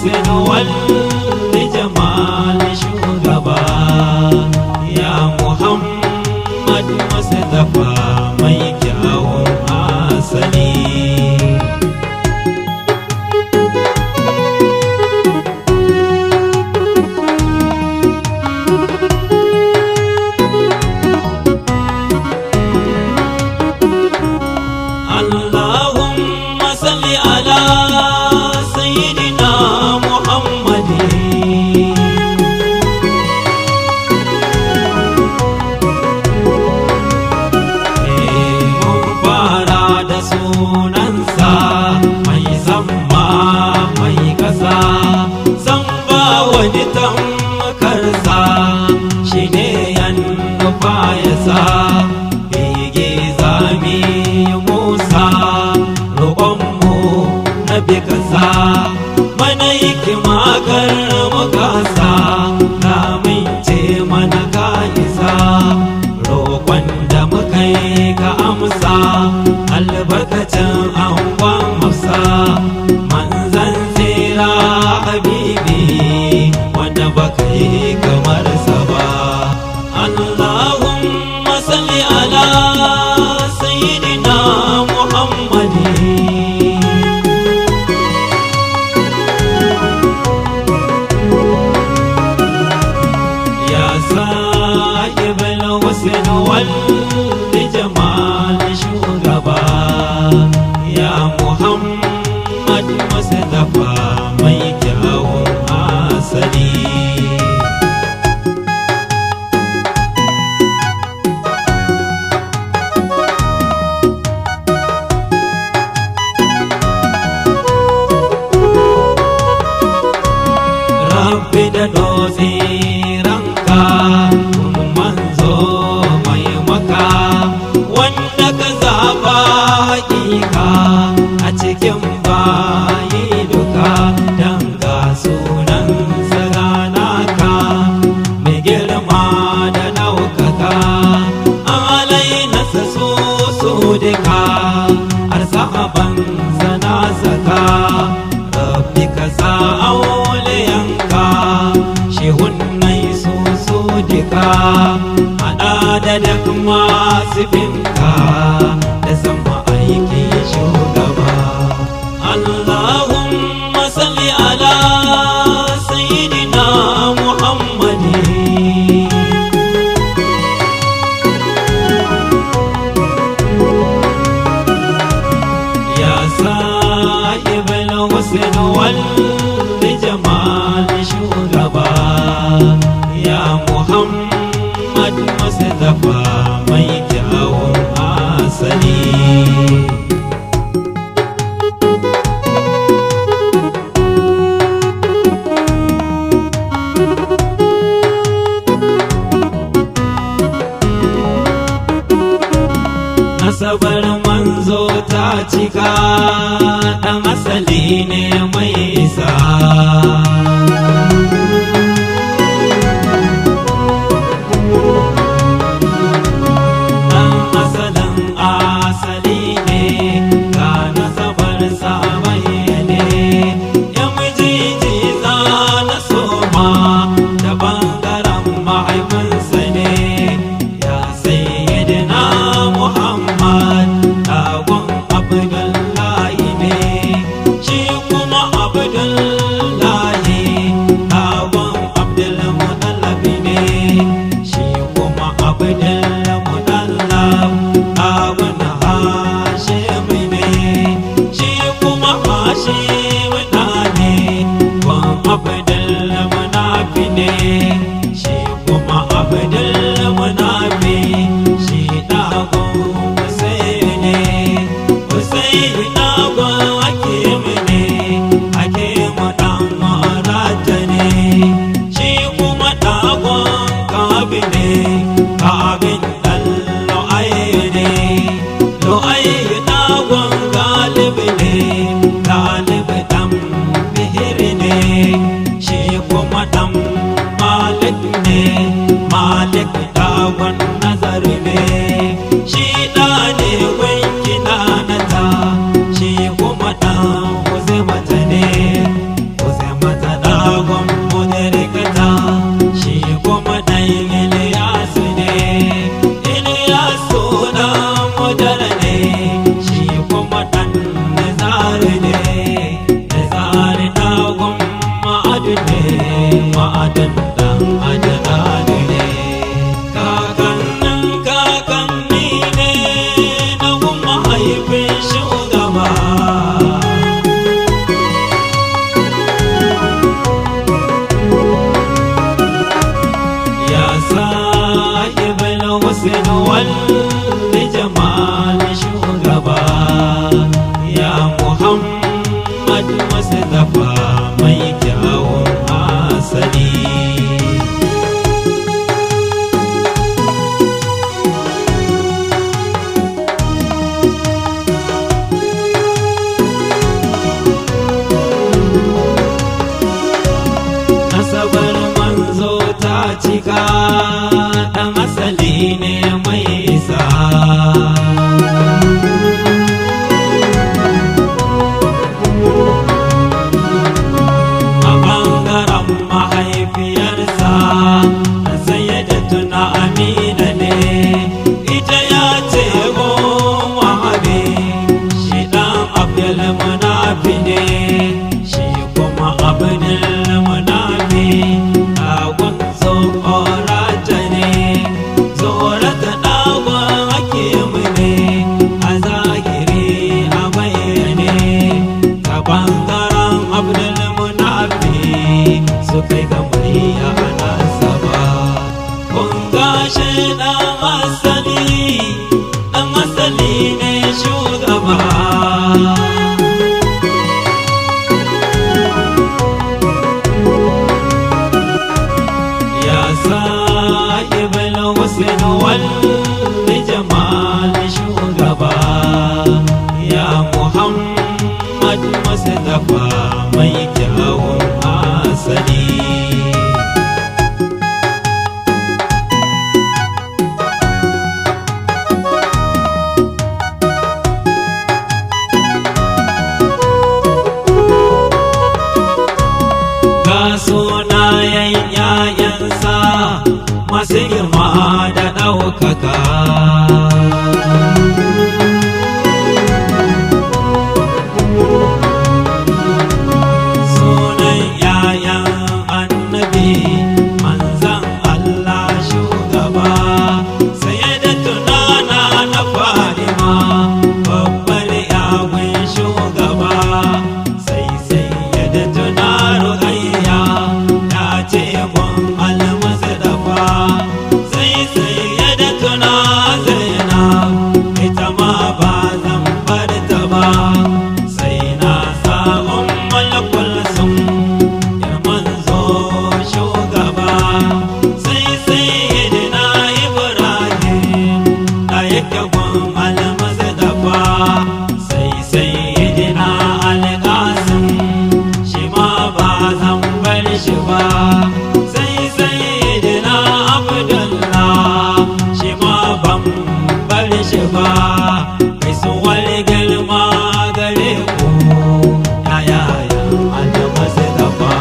Hussein wal Jamal shugaba ya Muhammad Mustafa mai kyawun asali. Allahumma salli ala sayyidina Muhammadin. Mun fara da sunansa mai zamba mai kasa, zamba wani tamkarsa shi ne yan nufa ya sa. Kasa mana hikima kar mu kasa, ka mince mana ka isa, roƙon da muka yi ka amsa, albarkacin angon Hafsa manzan tsira habibi wanda baka yi kamar sa ba. Allahumma salli ala sayyidina Muhammadin. Hussein wal Jamal shugaba ya Muhammad Mustafa mai kyawun asali. Rabbi da dutse ranka a cikin bayi duka, dan ga sunan saganaka mai girma da naukaka, alai nasa su duka har sahaban sana saka. Rabbi ka sa auliyanka shehunnai su duka, hada da duk masu binka da sama aiki shugaba. Allahumma salli ala sayyidina Muhammadin. Ya sahibal Hussein wal Jamal shugaba ya Muhammad Mustafa mai kyawun asali. Nasabar manzo ta cika, ɗan asali ne mai isa. Ɗan asalin asali ne, ga nasabar sa bayyane. Ya mijiji za na soma da bangaren mahaifinsa ne, ya sayyidina Muhammad ɗagon Abdullahi ne, shi kuma Muhammad Mustapha mai kyawun asali. Ga sunayen ‘ya'yansa masu girma da ɗaukaka. Sunan ‘ya'yan annabi manzan Allah shugaba, Sayyidatuna na Fatima babbar yawon shugaba, sai Sayyidatuna Ruqayya ta ce gun Al-Mustafa, sai Sayyidatuna Zainab ita ma ba zan bar ta ba, sai na sa Ummul Kulsum ya manzo shugaba, sai Sayyidina Ibrahim da yake gun Al-Mustafa, sai Sayyidina Al-Qasim shi ma ba zan bar shi ba, sai Sayyidina Abdullah shi ma ban bar shi ba. Gaisuwar girma gare ku yayayan Al-Mustafa,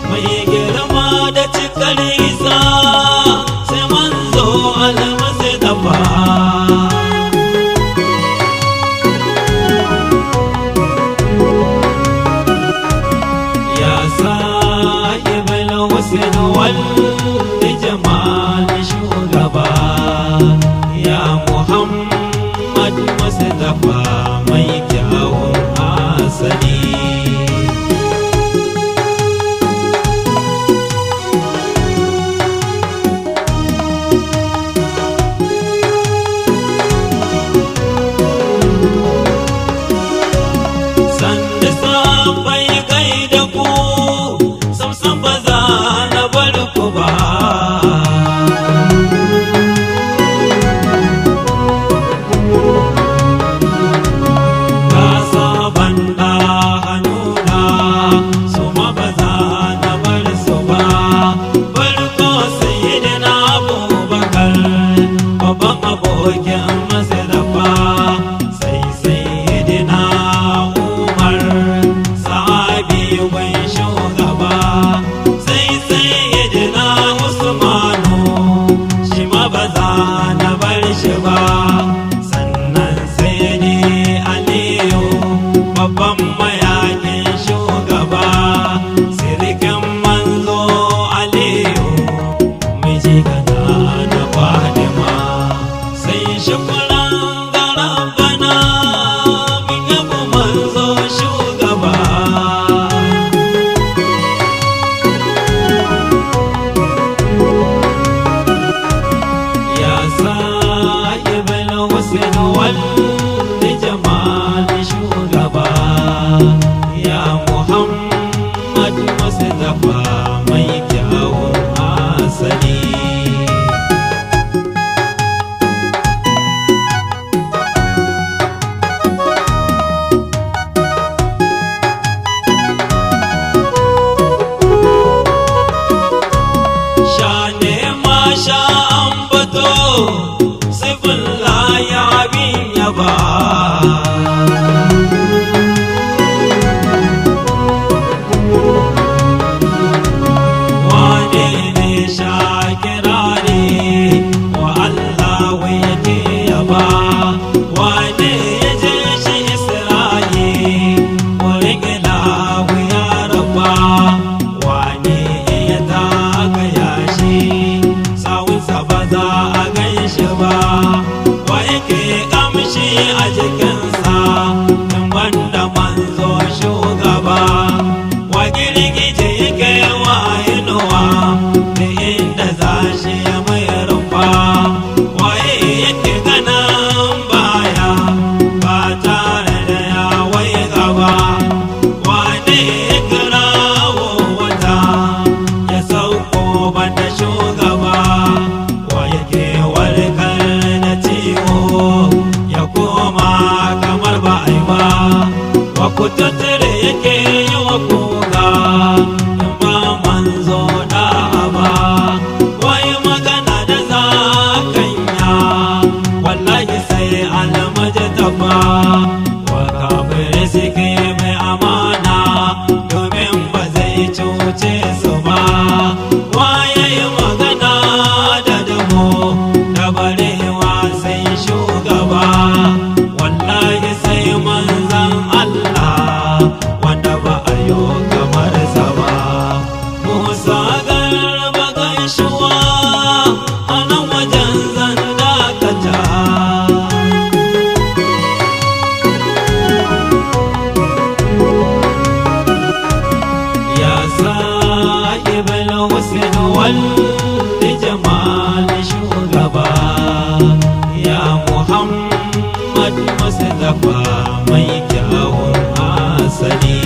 mai girma da cikar isa sai manzo Al-Mustafa. Ya sahibul husn wal jamal shugaba, ya Muhammad Mustapha mai kyawun asali. Sanda sabai kai da ku, samsam ba za na bar ku ba, a yi ba wa ku tattare yake yi wa koga in ba manzo da ba wai magana da zakanya wallahi sai almaji tafa wa kafirai suke mai amana domin ba zai cuce su ba waye magana da damo da barewa sai shugaba wallahi sai manzan Allah wanda ba a yi kamar sa ba Musa garba gaishuwa a nan wajen zan dakata ya sahibul husn wal jamal shugaba ya Muhammad Mustafa mai kyawun asali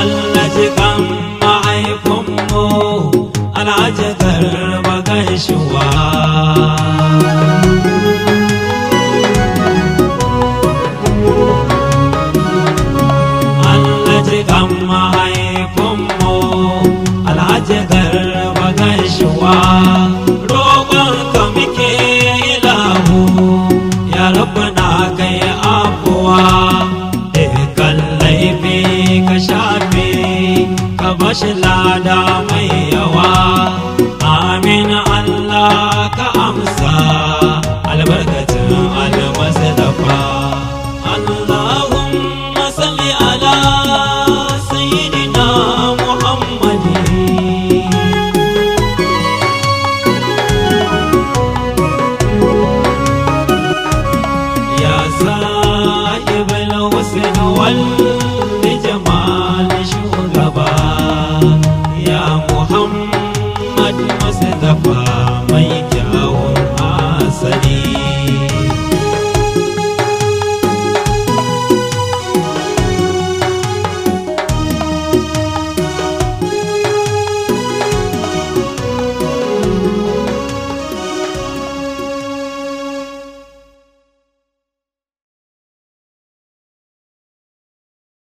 Allah ji kan mahaifinmu Alhaji Garba gaishuwa Allah ji kan mahaifinmu Alhaji Garba gaishuwa roƙon ka muke ilahu ya rabbana kai afuwa dukkan laifi ka shafe ka bashi lada mai yawa amin Allah ka amsa albarkacin almasdafa Allahumma salli ala sayyidina Muhammadin ya sahibul husn wal